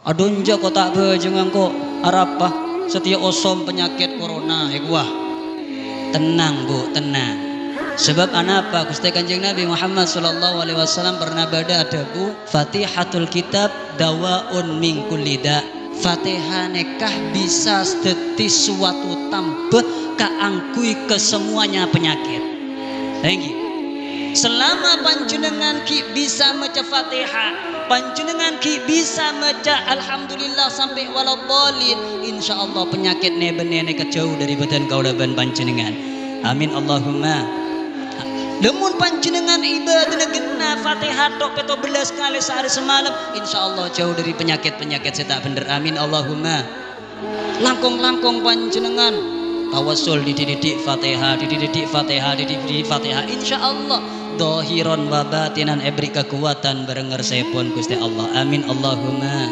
Adonja kok tak bejengang kok arapa setia osom penyakit corona wah. Tenang Bu, tenang. Sebab apa? Gusti Kanjeng Nabi Muhammad sallallahu alaihi wasallam pernah ada Bu, Fatihatul Kitab dawaun min kulli da. Fatihah nekah bisa dadi suatu tambah kaangkui ke semuanya penyakit. Thank you. Selama panjenengan ki bisa maca Fatihah, panjenengan ki bisa maca alhamdulillah sampai waladhdallin, insyaallah penyakit nebene kejauh dari badan kaulaban panjenengan. Amin Allahumma. Lemun panjenengan ibadah genah Fatihah tok 17 kali sehari semalam, insyaallah jauh dari penyakit-penyakit setak bener. Amin Allahumma. Langkung-langkung panjenengan tawassul dididik Fatihah, dididik Fatihah, dididik Fatihah, insyaallah dohiron wa batinan ebri kekuatan barenger sepon Gusti Allah. Amin Allahumma.